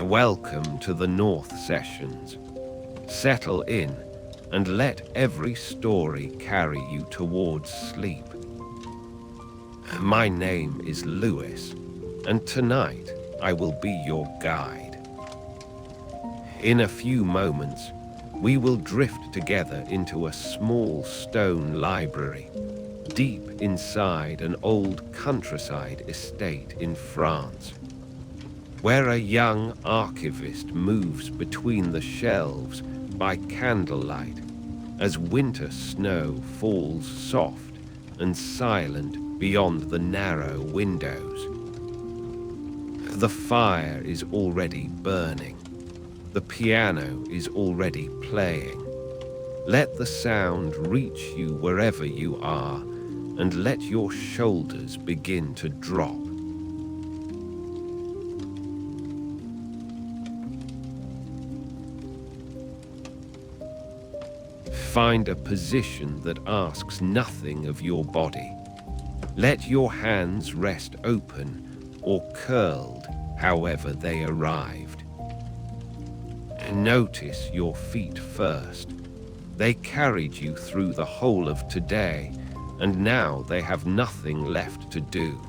Welcome to the North Sessions. Settle in and let every story carry you towards sleep. My name is Lewis, and tonight I will be your guide. In a few moments, we will drift together into a small stone library, deep inside an old countryside estate in France, where a young archivist moves between the shelves by candlelight as winter snow falls soft and silent beyond the narrow windows. The fire is already burning. The piano is already playing. Let the sound reach you wherever you are, and let your shoulders begin to drop. Find a position that asks nothing of your body. Let your hands rest open or curled, however they arrived. Notice your feet first. They carried you through the whole of today, and now they have nothing left to do.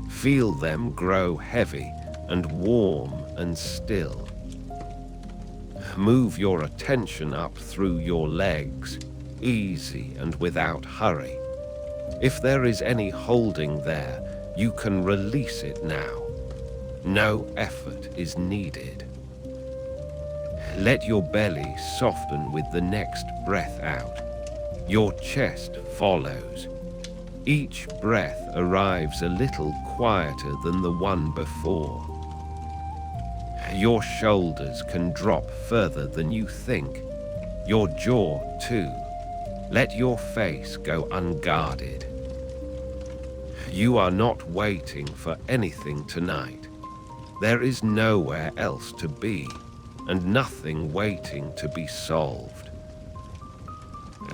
Feel them grow heavy and warm and still. Move your attention up through your legs, easy and without hurry. If there is any holding there, you can release it now. No effort is needed. Let your belly soften with the next breath out. Your chest follows. Each breath arrives a little quieter than the one before. Your shoulders can drop further than you think. Your jaw, too. Let your face go unguarded. You are not waiting for anything tonight. There is nowhere else to be, and nothing waiting to be solved.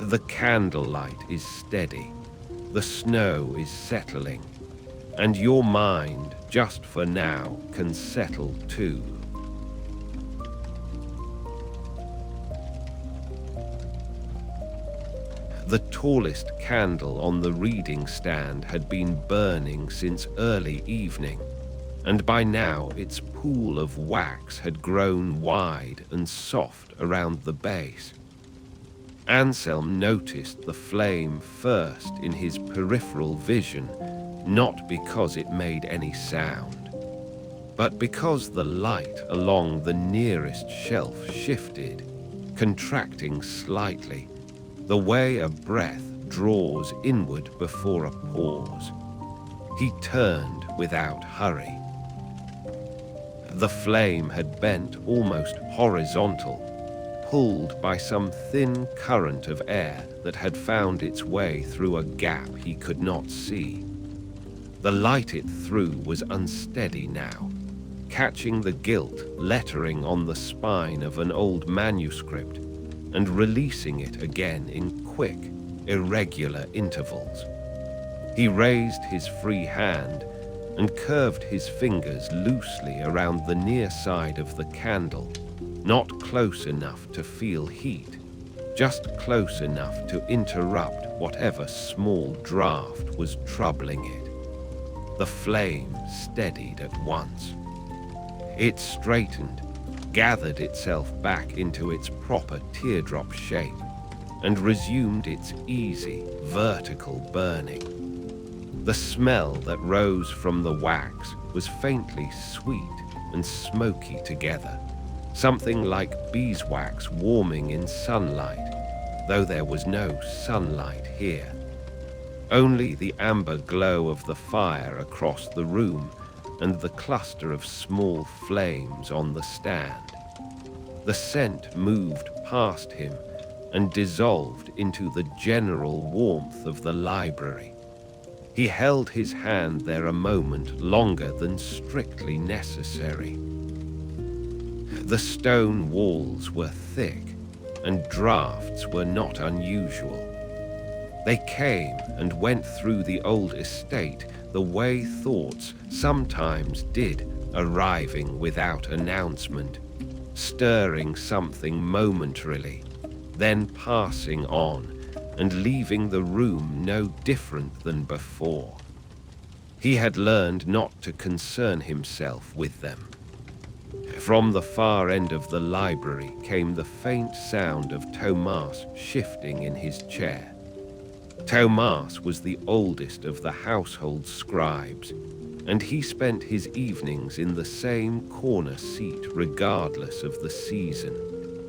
The candlelight is steady. The snow is settling, and your mind, just for now, can settle too. The tallest candle on the reading stand had been burning since early evening, and by now its pool of wax had grown wide and soft around the base. Anselm noticed the flame first in his peripheral vision, not because it made any sound, but because the light along the nearest shelf shifted, contracting slightly, the way a breath draws inward before a pause. He turned without hurry. The flame had bent almost horizontal, pulled by some thin current of air that had found its way through a gap he could not see. The light it threw was unsteady now, catching the gilt lettering on the spine of an old manuscript and releasing it again in quick, irregular intervals. He raised his free hand and curved his fingers loosely around the near side of the candle, not close enough to feel heat, just close enough to interrupt whatever small draft was troubling it. The flame steadied at once. It straightened, gathered itself back into its proper teardrop shape, and resumed its easy, vertical burning. The smell that rose from the wax was faintly sweet and smoky together, something like beeswax warming in sunlight, though there was no sunlight here. Only the amber glow of the fire across the room and the cluster of small flames on the stand. The scent moved past him and dissolved into the general warmth of the library. He held his hand there a moment longer than strictly necessary. The stone walls were thick, and drafts were not unusual. They came and went through the old estate the way thoughts sometimes did, arriving without announcement, stirring something momentarily, then passing on and leaving the room no different than before. He had learned not to concern himself with them. From the far end of the library came the faint sound of Thomas shifting in his chair. Thomas was the oldest of the household scribes, and he spent his evenings in the same corner seat regardless of the season,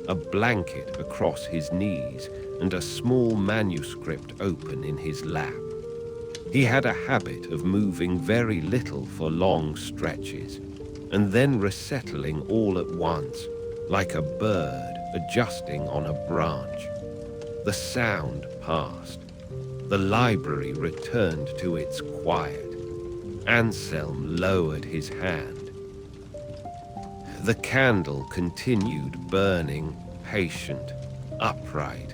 a blanket across his knees and a small manuscript open in his lap. He had a habit of moving very little for long stretches, and then resettling all at once, like a bird adjusting on a branch. The sound passed. The library returned to its quiet. Anselm lowered his hand. The candle continued burning, patient, upright,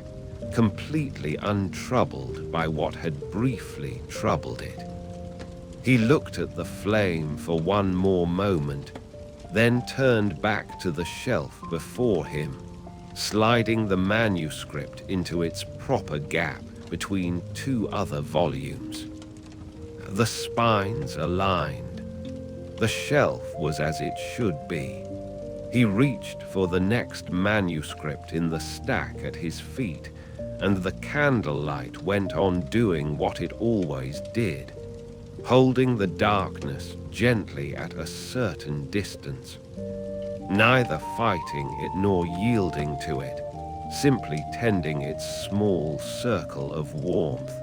completely untroubled by what had briefly troubled it. He looked at the flame for one more moment, then turned back to the shelf before him, sliding the manuscript into its proper gap between two other volumes. The spines aligned. The shelf was as it should be. He reached for the next manuscript in the stack at his feet, and the candlelight went on doing what it always did, holding the darkness gently at a certain distance, neither fighting it nor yielding to it, simply tending its small circle of warmth.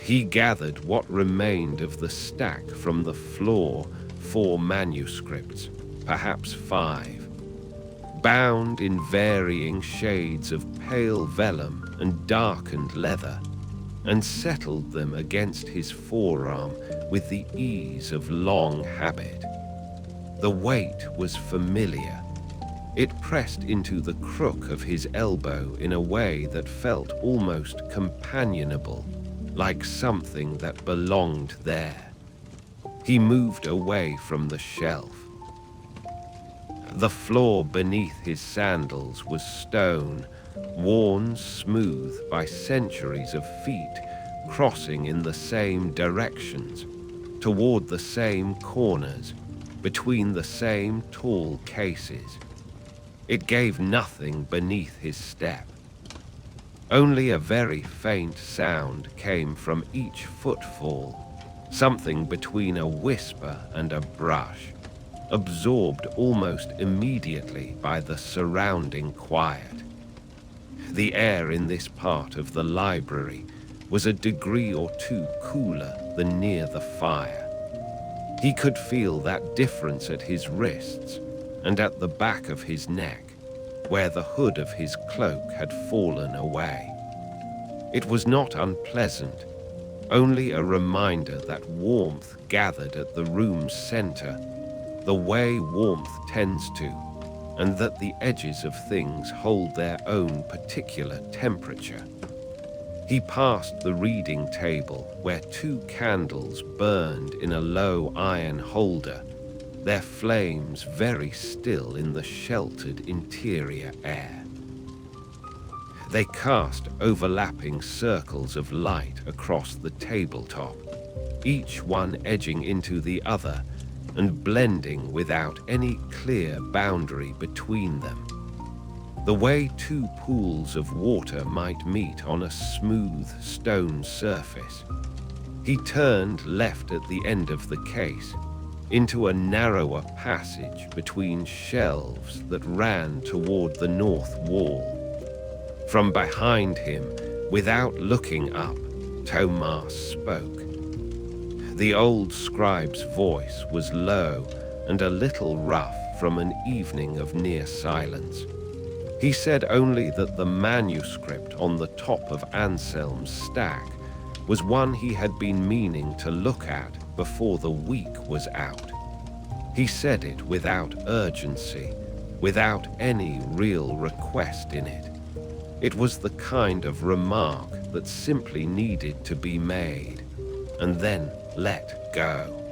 He gathered what remained of the stack from the floor, 4 manuscripts, perhaps 5, bound in varying shades of pale vellum and darkened leather, and settled them against his forearm with the ease of long habit. The weight was familiar. It pressed into the crook of his elbow in a way that felt almost companionable, like something that belonged there. He moved away from the shelf. The floor beneath his sandals was stone, worn smooth by centuries of feet crossing in the same directions, toward the same corners, between the same tall cases. It gave nothing beneath his step. Only a very faint sound came from each footfall, something between a whisper and a brush, absorbed almost immediately by the surrounding quiet. The air in this part of the library was a degree or 2 cooler than near the fire. He could feel that difference at his wrists and at the back of his neck, where the hood of his cloak had fallen away. It was not unpleasant, only a reminder that warmth gathered at the room's center, the way warmth tends to, and that the edges of things hold their own particular temperature. He passed the reading table where 2 candles burned in a low iron holder, their flames very still in the sheltered interior air. They cast overlapping circles of light across the tabletop, each one edging into the other and blending without any clear boundary between them. The way 2 pools of water might meet on a smooth stone surface. He turned left at the end of the case, into a narrower passage between shelves that ran toward the north wall. From behind him, without looking up, Thomas spoke. The old scribe's voice was low and a little rough from an evening of near silence. He said only that the manuscript on the top of Anselm's stack was one he had been meaning to look at before the week was out. He said it without urgency, without any real request in it. It was the kind of remark that simply needed to be made, and then let go.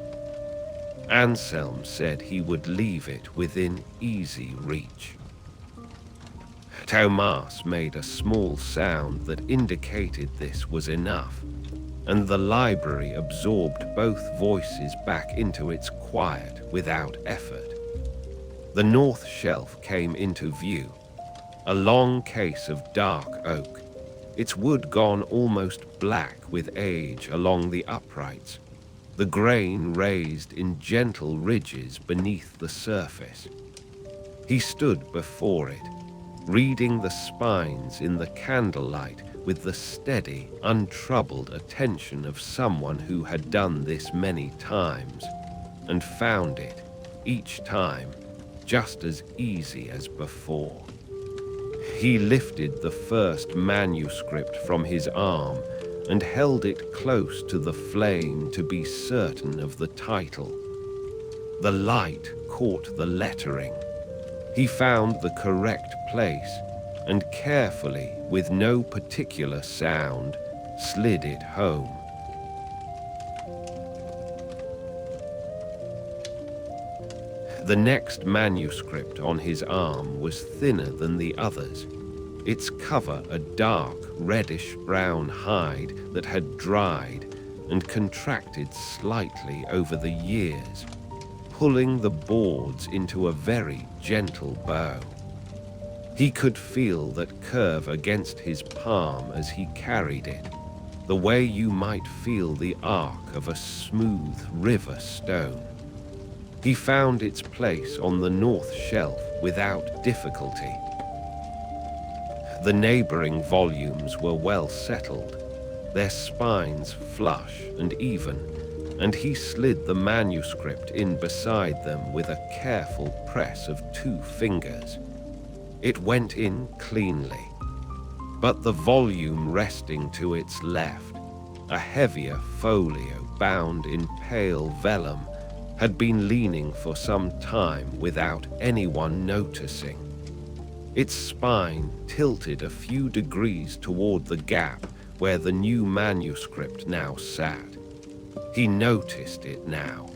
Anselm said he would leave it within easy reach. Thomas made a small sound that indicated this was enough, and the library absorbed both voices back into its quiet without effort. The north shelf came into view, a long case of dark oak, its wood gone almost black with age along the uprights, the grain raised in gentle ridges beneath the surface. He stood before it, reading the spines in the candlelight with the steady, untroubled attention of someone who had done this many times, and found it, each time, just as easy as before. He lifted the first manuscript from his arm and held it close to the flame to be certain of the title. The light caught the lettering. He found the correct place and carefully, with no particular sound, slid it home. The next manuscript on his arm was thinner than the others, its cover a dark reddish-brown hide that had dried and contracted slightly over the years, pulling the boards into a very gentle bow. He could feel that curve against his palm as he carried it, the way you might feel the arc of a smooth river stone. He found its place on the north shelf without difficulty. The neighboring volumes were well settled, their spines flush and even, and he slid the manuscript in beside them with a careful press of 2 fingers. It went in cleanly, but the volume resting to its left, a heavier folio bound in pale vellum, had been leaning for some time without anyone noticing. Its spine tilted a few degrees toward the gap where the new manuscript now sat. He noticed it now.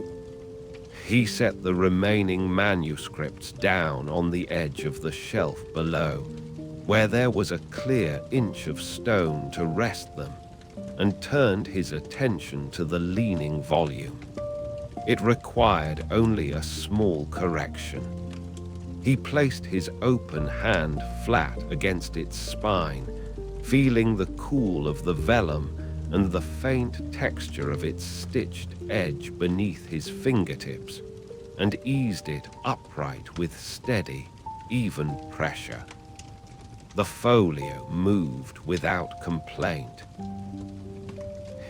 He set the remaining manuscripts down on the edge of the shelf below, where there was a clear inch of stone to rest them, and turned his attention to the leaning volume. It required only a small correction. He placed his open hand flat against its spine, feeling the cool of the vellum and the faint texture of its stitched edge beneath his fingertips, and eased it upright with steady, even pressure. The folio moved without complaint.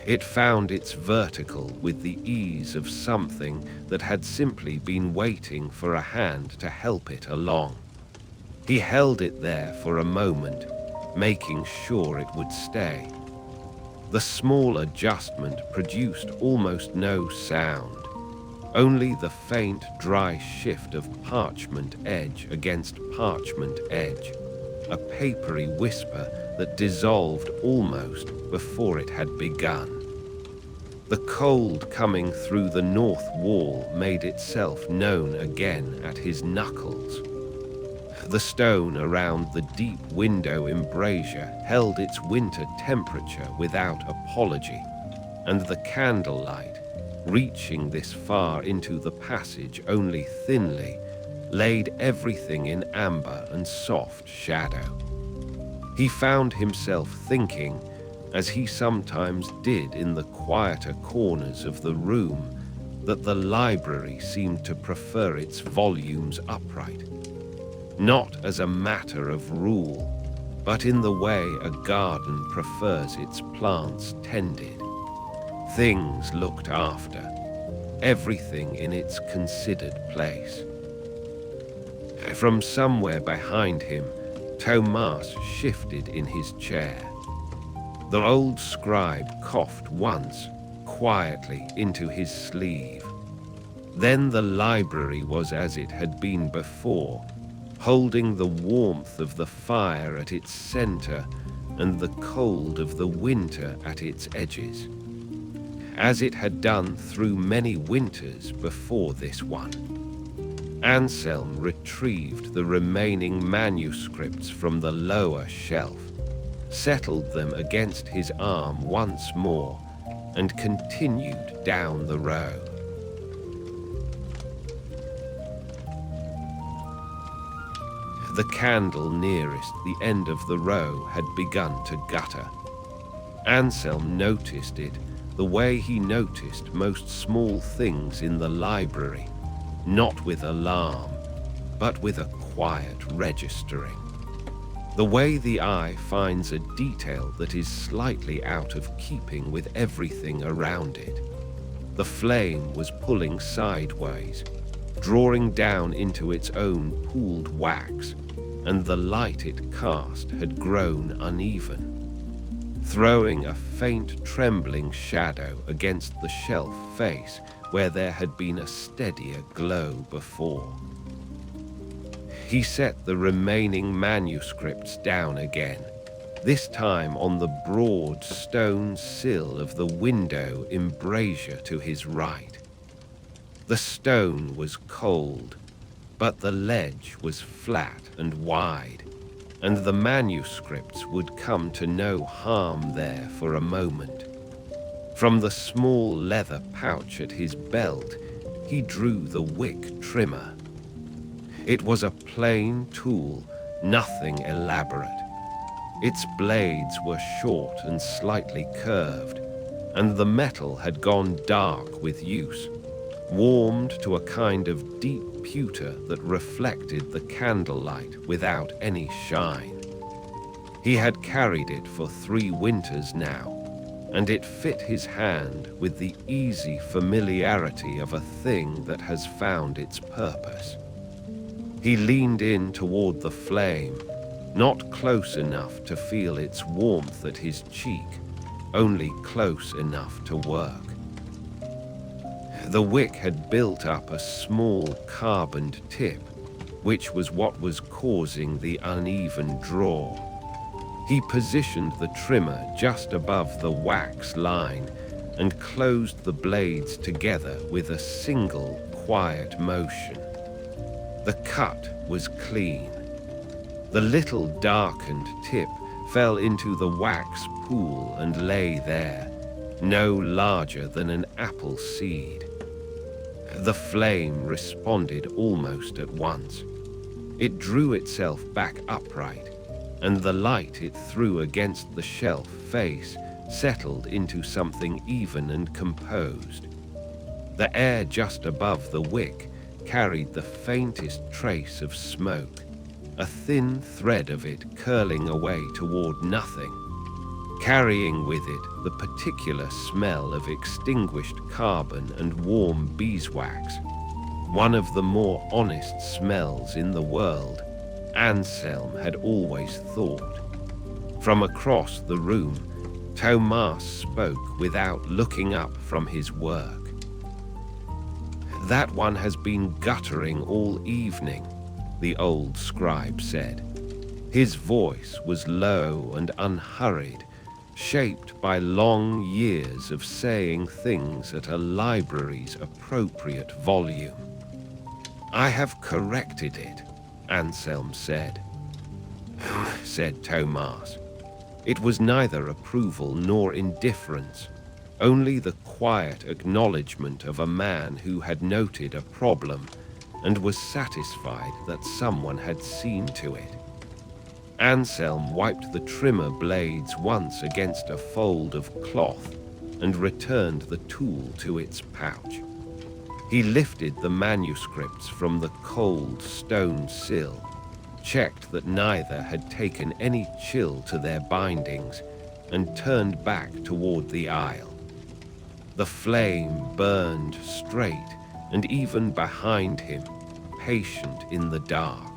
It found its vertical with the ease of something that had simply been waiting for a hand to help it along. He held it there for a moment, making sure it would stay. The small adjustment produced almost no sound, only the faint, dry shift of parchment edge against parchment edge, a papery whisper that dissolved almost before it had begun. The cold coming through the north wall made itself known again at his knuckles. The stone around the deep window embrasure held its winter temperature without apology, and the candlelight, reaching this far into the passage only thinly, laid everything in amber and soft shadow. He found himself thinking, as he sometimes did in the quieter corners of the room, that the library seemed to prefer its volumes upright, not as a matter of rule, but in the way a garden prefers its plants tended. Things looked after, everything in its considered place. From somewhere behind him, Thomas shifted in his chair. The old scribe coughed once, quietly into his sleeve. Then the library was as it had been before, holding the warmth of the fire at its center and the cold of the winter at its edges, as it had done through many winters before this one. Anselm retrieved the remaining manuscripts from the lower shelf, settled them against his arm once more, and continued down the row. The candle nearest the end of the row had begun to gutter. Anselm noticed it the way he noticed most small things in the library, not with alarm, but with a quiet registering. The way the eye finds a detail that is slightly out of keeping with everything around it. The flame was pulling sideways, drawing down into its own pooled wax, and the light it cast had grown uneven, throwing a faint trembling shadow against the shelf face where there had been a steadier glow before. He set the remaining manuscripts down again, this time on the broad stone sill of the window embrasure to his right. The stone was cold, but the ledge was flat and wide, and the manuscripts would come to no harm there for a moment. From the small leather pouch at his belt, he drew the wick trimmer. It was a plain tool, nothing elaborate. Its blades were short and slightly curved, and the metal had gone dark with use, warmed to a kind of deep pewter that reflected the candlelight without any shine. He had carried it for 3 winters now, and it fit his hand with the easy familiarity of a thing that has found its purpose. He leaned in toward the flame, not close enough to feel its warmth at his cheek, only close enough to work. The wick had built up a small carboned tip, which was what was causing the uneven draw. He positioned the trimmer just above the wax line and closed the blades together with a single quiet motion. The cut was clean. The little darkened tip fell into the wax pool and lay there, no larger than an apple seed. The flame responded almost at once. It drew itself back upright, and the light it threw against the shelf face settled into something even and composed. The air just above the wick carried the faintest trace of smoke, a thin thread of it curling away toward nothing, carrying with it the particular smell of extinguished carbon and warm beeswax, one of the more honest smells in the world, Anselm had always thought. From across the room, Thomas spoke without looking up from his work. "That one has been guttering all evening," the old scribe said. His voice was low and unhurried, shaped by long years of saying things at a library's appropriate volume. "I have corrected it," Anselm said. Said Thomas. It was neither approval nor indifference, only the quiet acknowledgement of a man who had noted a problem and was satisfied that someone had seen to it. Anselm wiped the trimmer blades once against a fold of cloth and returned the tool to its pouch. He lifted the manuscripts from the cold stone sill, checked that neither had taken any chill to their bindings, and turned back toward the aisle. The flame burned straight and even behind him, patient in the dark.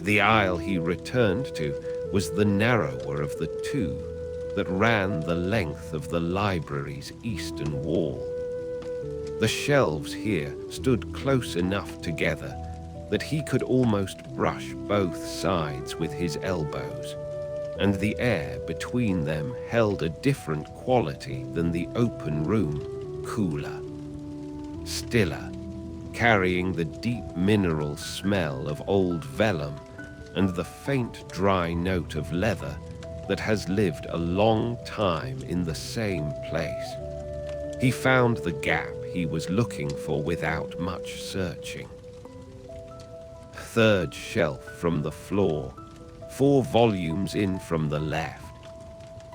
The aisle he returned to was the narrower of the two, that ran the length of the library's eastern wall. The shelves here stood close enough together that he could almost brush both sides with his elbows, and the air between them held a different quality than the open room, cooler, stiller, carrying the deep mineral smell of old vellum and the faint dry note of leather that has lived a long time in the same place. He found the gap he was looking for without much searching. Third shelf from the floor, 4 volumes in from the left.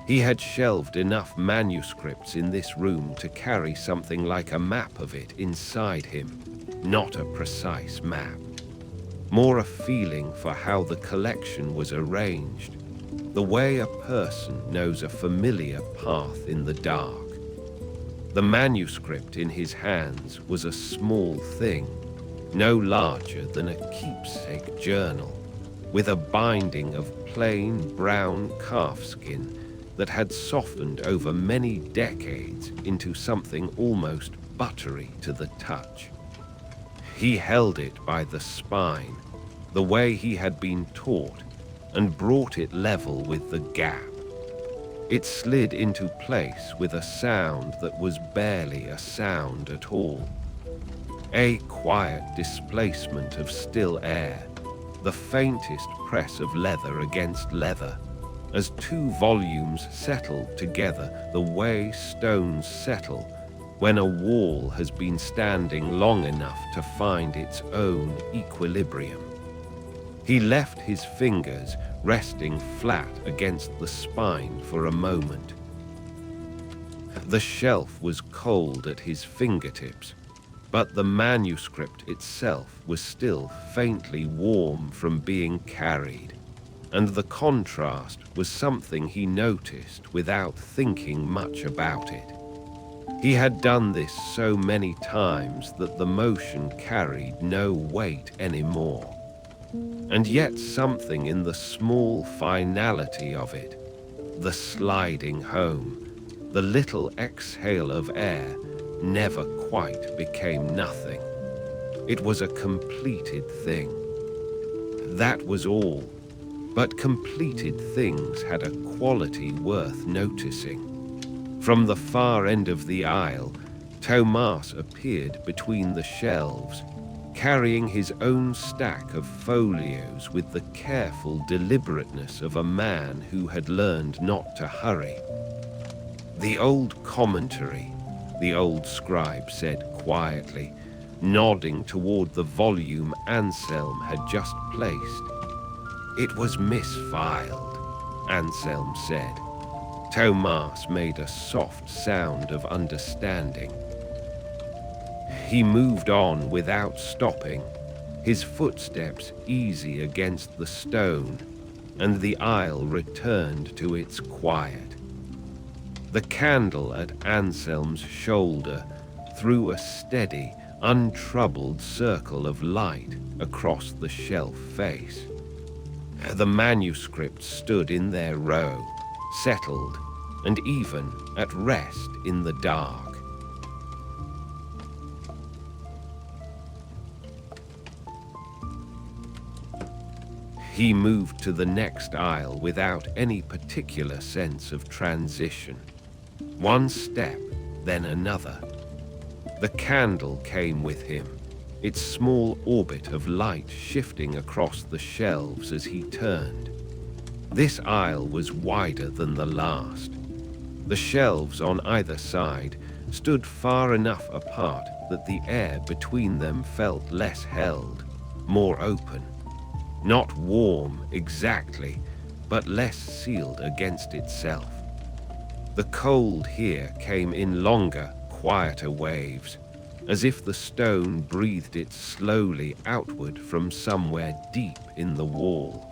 He had shelved enough manuscripts in this room to carry something like a map of it inside him, not a precise map. More a feeling for how the collection was arranged, the way a person knows a familiar path in the dark. The manuscript in his hands was a small thing, no larger than a keepsake journal, with a binding of plain brown calfskin that had softened over many decades into something almost buttery to the touch. He held it by the spine, the way he had been taught, and brought it level with the gap. It slid into place with a sound that was barely a sound at all. A quiet displacement of still air, the faintest press of leather against leather, as 2 volumes settled together the way stones settle when a wall has been standing long enough to find its own equilibrium. He left his fingers resting flat against the spine for a moment. The shelf was cold at his fingertips, but the manuscript itself was still faintly warm from being carried, and the contrast was something he noticed without thinking much about it. He had done this so many times that the motion carried no weight anymore. And yet something in the small finality of it, the sliding home, the little exhale of air, never quite became nothing. It was a completed thing. That was all, but completed things had a quality worth noticing. From the far end of the aisle, Thomas appeared between the shelves, carrying his own stack of folios with the careful deliberateness of a man who had learned not to hurry. "The old commentary," the old scribe said quietly, nodding toward the volume Anselm had just placed. "It was misfiled," Anselm said. Thomas made a soft sound of understanding. He moved on without stopping, his footsteps easy against the stone, and the aisle returned to its quiet. The candle at Anselm's shoulder threw a steady, untroubled circle of light across the shelf face. The manuscripts stood in their row, settled, and even at rest in the dark. He moved to the next aisle without any particular sense of transition. One step, then another. The candle came with him, its small orbit of light shifting across the shelves as he turned. This aisle was wider than the last. The shelves on either side stood far enough apart that the air between them felt less held, more open. Not warm exactly, but less sealed against itself. The cold here came in longer, quieter waves, as if the stone breathed it slowly outward from somewhere deep in the wall.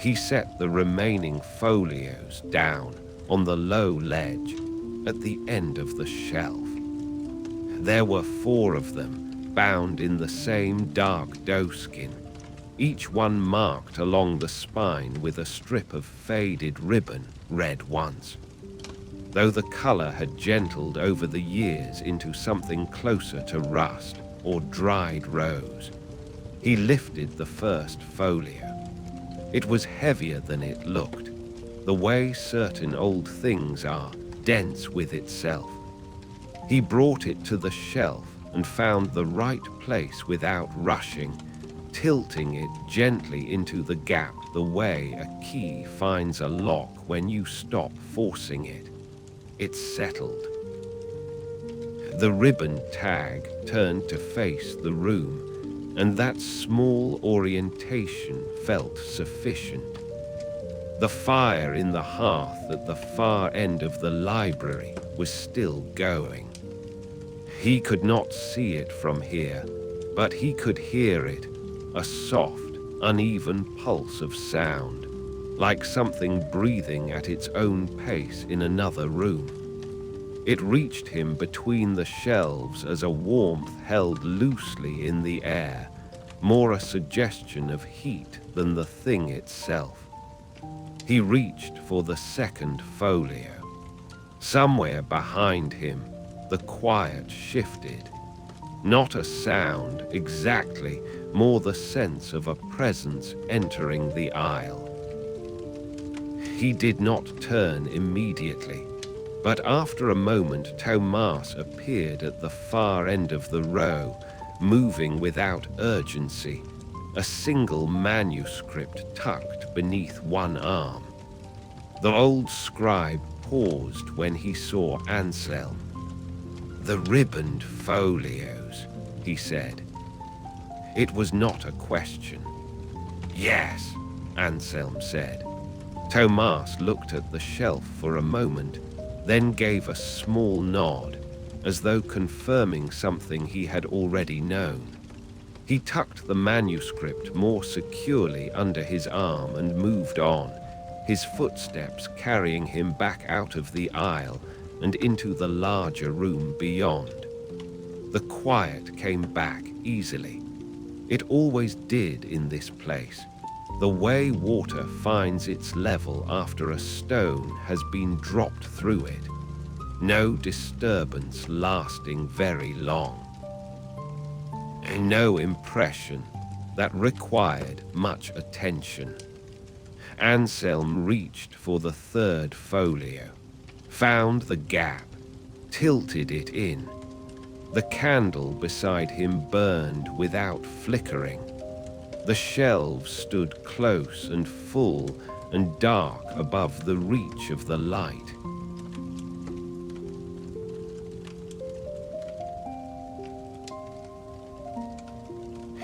He set the remaining folios down on the low ledge at the end of the shelf. There were 4 of them, bound in the same dark doeskin, each one marked along the spine with a strip of faded ribbon red once. Though the color had gentled over the years into something closer to rust or dried rose, he lifted the first folio. It was heavier than it looked, the way certain old things are, dense with itself. He brought it to the shelf and found the right place without rushing, tilting it gently into the gap the way a key finds a lock when you stop forcing it. It settled. The ribbon tag turned to face the room, and that small orientation felt sufficient. The fire in the hearth at the far end of the library was still going. He could not see it from here, but he could hear it, a soft, uneven pulse of sound, like something breathing at its own pace in another room. It reached him between the shelves as a warmth held loosely in the air, more a suggestion of heat than the thing itself. He reached for the second folio. Somewhere behind him, the quiet shifted. Not a sound exactly, more the sense of a presence entering the aisle. He did not turn immediately, but after a moment Thomas appeared at the far end of the row, moving without urgency, a single manuscript tucked beneath one arm. The old scribe paused when he saw Anselm. "The ribboned folios," he said. It was not a question. "Yes," Anselm said. Thomas looked at the shelf for a moment, then gave a small nod, as though confirming something he had already known. He tucked the manuscript more securely under his arm and moved on, his footsteps carrying him back out of the aisle and into the larger room beyond. The quiet came back easily. It always did in this place, the way water finds its level after a stone has been dropped through it. No disturbance lasting very long. No impression that required much attention. Anselm reached for the third folio, found the gap, tilted it in. The candle beside him burned without flickering. The shelves stood close and full and dark above the reach of the light.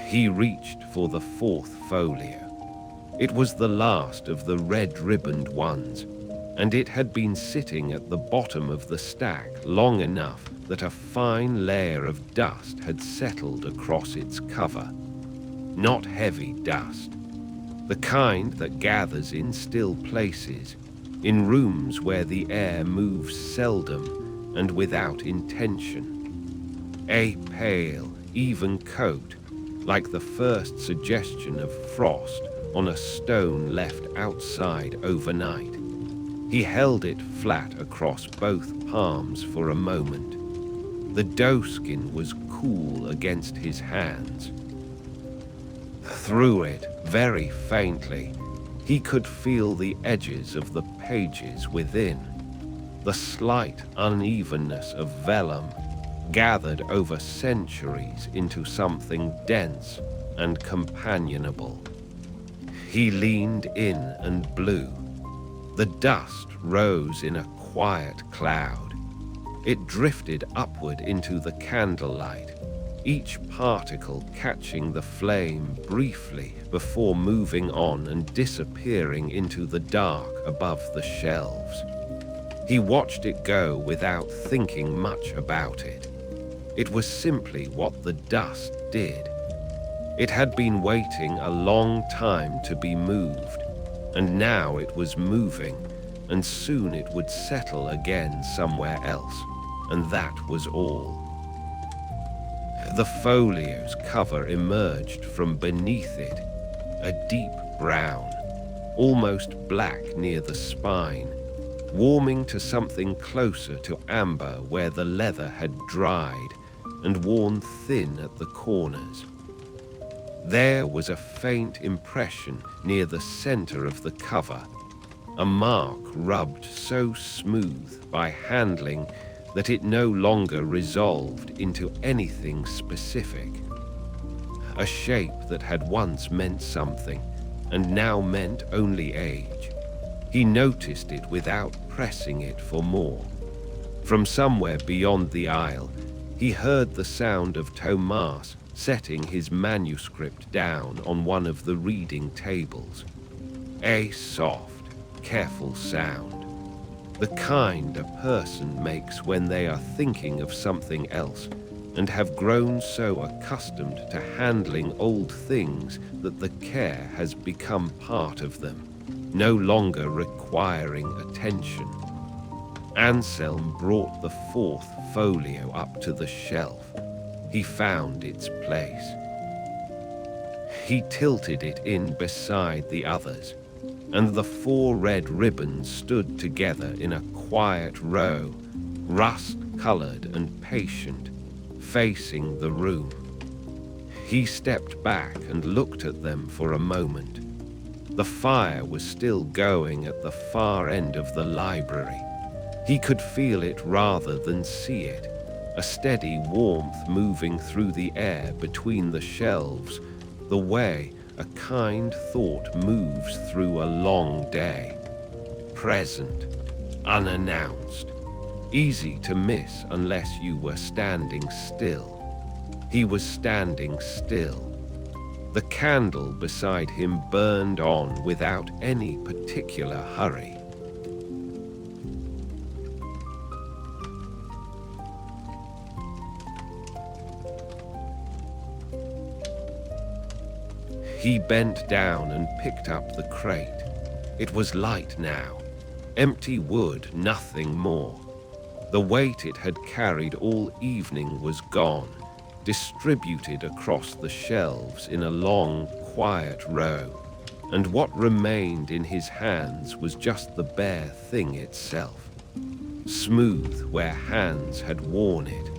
He reached for the fourth folio. It was the last of the red-ribboned ones, and it had been sitting at the bottom of the stack long enough that a fine layer of dust had settled across its cover. Not heavy dust, the kind that gathers in still places, in rooms where the air moves seldom and without intention. A pale, even coat, like the first suggestion of frost on a stone left outside overnight. He held it flat across both palms for a moment. The doeskin was cool against his hands. Through it, very faintly, he could feel the edges of the pages within, the slight unevenness of vellum gathered over centuries into something dense and companionable. He leaned in and blew. The dust rose in a quiet cloud. It drifted upward into the candlelight, each particle catching the flame briefly before moving on and disappearing into the dark above the shelves. He watched it go without thinking much about it. It was simply what the dust did. It had been waiting a long time to be moved, and now it was moving, and soon it would settle again somewhere else, and that was all. The folio's cover emerged from beneath it, a deep brown, almost black near the spine, warming to something closer to amber where the leather had dried and worn thin at the corners. There was a faint impression near the center of the cover, a mark rubbed so smooth by handling that it no longer resolved into anything specific. A shape that had once meant something and now meant only age. He noticed it without pressing it for more. From somewhere beyond the aisle, he heard the sound of Tomas setting his manuscript down on one of the reading tables. A soft, careful sound, the kind a person makes when they are thinking of something else and have grown so accustomed to handling old things that the care has become part of them, no longer requiring attention. Anselm brought the fourth folio up to the shelf. He found its place. He tilted it in beside the others, and the 4 red ribbons stood together in a quiet row, rust-colored and patient, facing the room. He stepped back and looked at them for a moment. The fire was still going at the far end of the library. He could feel it rather than see it, a steady warmth moving through the air between the shelves, the way a kind thought moves through a long day. Present, unannounced, easy to miss unless you were standing still. He was standing still. The candle beside him burned on without any particular hurry. He bent down and picked up the crate. It was light now. Empty wood, nothing more. The weight it had carried all evening was gone, distributed across the shelves in a long, quiet row, and what remained in his hands was just the bare thing itself. Smooth where hands had worn it,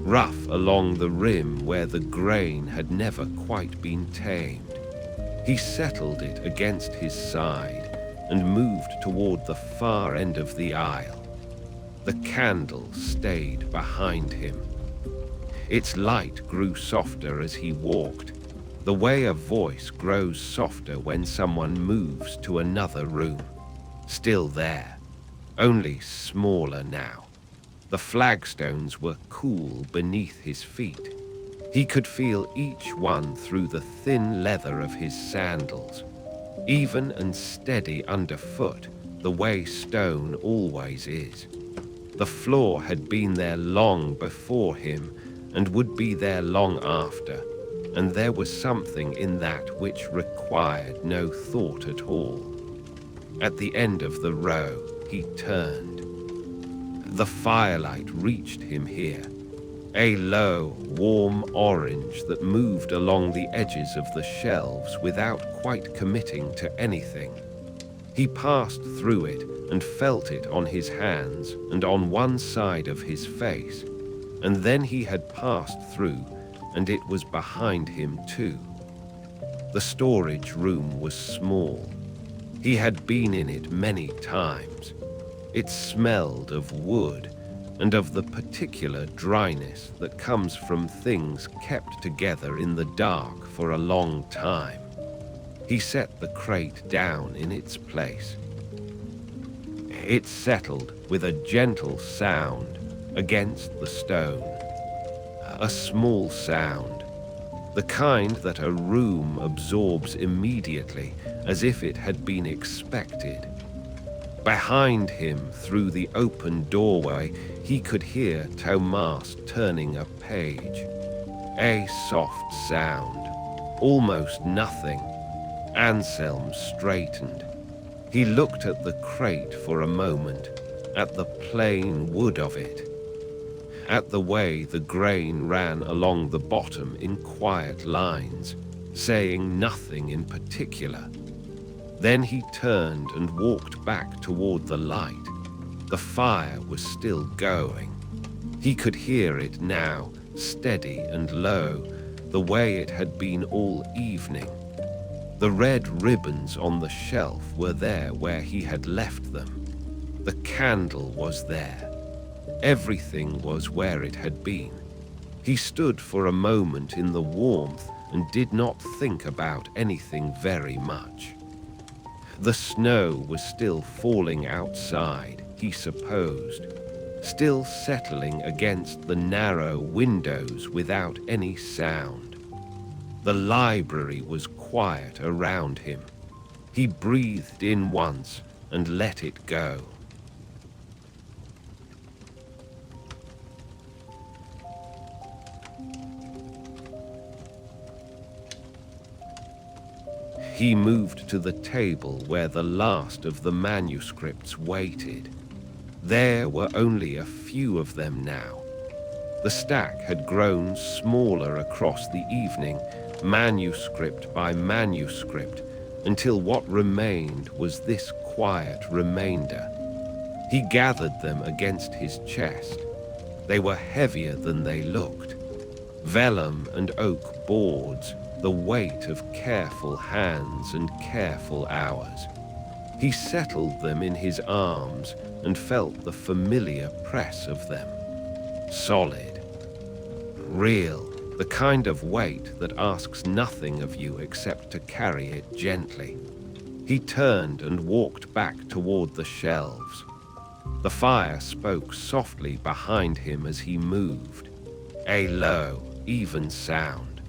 rough along the rim where the grain had never quite been tamed. He settled it against his side and moved toward the far end of the aisle. The candle stayed behind him. Its light grew softer as he walked, the way a voice grows softer when someone moves to another room. Still there, only smaller now. The flagstones were cool beneath his feet. He could feel each one through the thin leather of his sandals, even and steady underfoot, the way stone always is. The floor had been there long before him and would be there long after, and there was something in that which required no thought at all. At the end of the row, he turned. The firelight reached him here, a low, warm orange that moved along the edges of the shelves without quite committing to anything. He passed through it and felt it on his hands and on one side of his face, and then he had passed through and it was behind him too. The storage room was small. He had been in it many times. It smelled of wood and of the particular dryness that comes from things kept together in the dark for a long time. He set the crate down in its place. It settled with a gentle sound against the stone. A small sound, the kind that a room absorbs immediately as if it had been expected. Behind him, through the open doorway, he could hear Tomas turning a page. A soft sound, almost nothing. Anselm straightened. He looked at the crate for a moment, at the plain wood of it, at the way the grain ran along the bottom in quiet lines, saying nothing in particular. Then he turned and walked back toward the light. The fire was still going. He could hear it now, steady and low, the way it had been all evening. The red ribbons on the shelf were there where he had left them. The candle was there. Everything was where it had been. He stood for a moment in the warmth and did not think about anything very much. The snow was still falling outside, he supposed, still settling against the narrow windows without any sound. The library was quiet around him. He breathed in once and let it go. He moved to the table where the last of the manuscripts waited. There were only a few of them now. The stack had grown smaller across the evening, manuscript by manuscript, until what remained was this quiet remainder. He gathered them against his chest. They were heavier than they looked. Vellum and oak boards, the weight of careful hands and careful hours. He settled them in his arms and felt the familiar press of them. Solid, real, the kind of weight that asks nothing of you except to carry it gently. He turned and walked back toward the shelves. The fire spoke softly behind him as he moved, a low, even sound.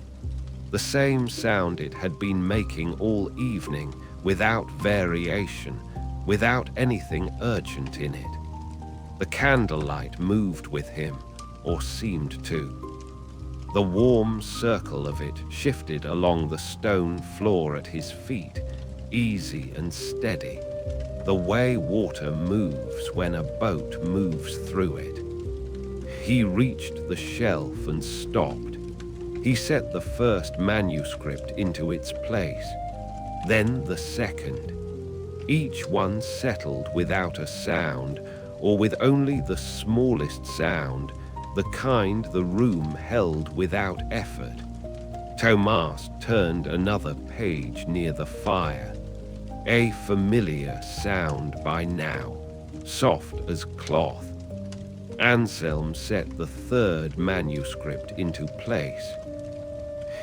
The same sound it had been making all evening, without variation, without anything urgent in it. The candlelight moved with him, or seemed to. The warm circle of it shifted along the stone floor at his feet, easy and steady, the way water moves when a boat moves through it. He reached the shelf and stopped. He set the first manuscript into its place, then the second. Each one settled without a sound, or with only the smallest sound, the kind the room held without effort. Thomas turned another page near the fire. A familiar sound by now, soft as cloth. Anselm set the third manuscript into place.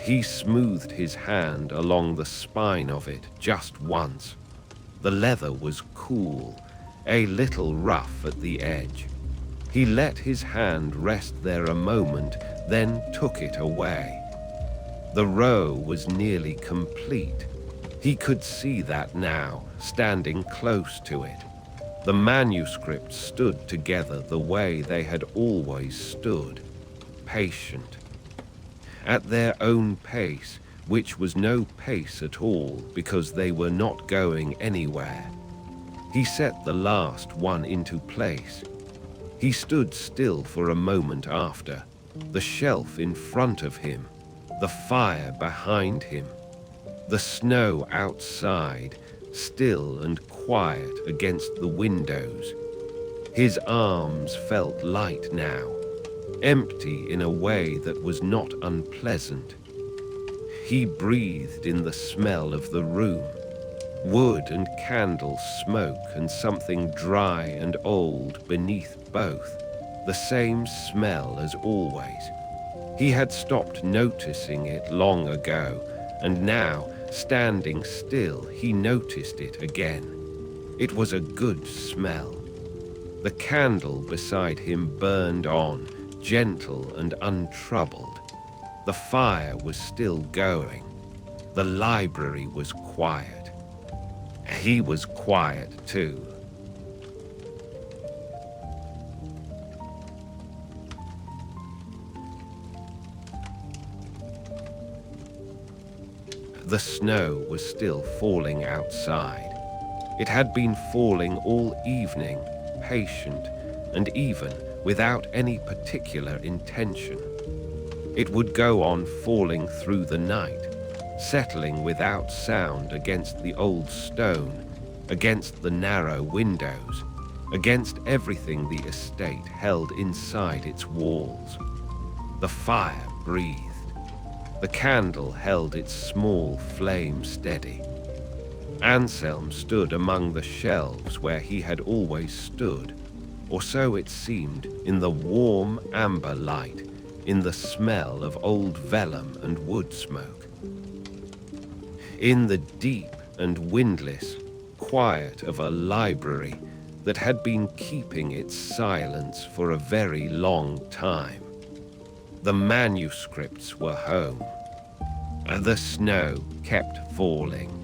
He smoothed his hand along the spine of it just once. The leather was cool, a little rough at the edge. He let his hand rest there a moment, then took it away. The row was nearly complete. He could see that now, standing close to it. The manuscripts stood together the way they had always stood, patient. At their own pace, which was no pace at all because they were not going anywhere. He set the last one into place. He stood still for a moment after, the shelf in front of him, the fire behind him, the snow outside, still and quiet against the windows. His arms felt light now, empty in a way that was not unpleasant. He breathed in the smell of the room, wood and candle smoke and something dry and old beneath both, the same smell as always. He had stopped noticing it long ago, and now, standing still, he noticed it again. It was a good smell. The candle beside him burned on, gentle and untroubled. The fire was still going. The library was quiet. He was quiet too. The snow was still falling outside. It had been falling all evening, patient, and even without any particular intention. It would go on falling through the night, settling without sound against the old stone, against the narrow windows. against everything the estate held inside its walls. The fire breathed. The candle held its small flame steady. Anselm stood among the shelves where he had always stood, or so it seemed, in the warm amber light, in the smell of old vellum and wood smoke. In the deep and windless quiet of a library that had been keeping its silence for a very long time. The manuscripts were home, and the snow kept falling.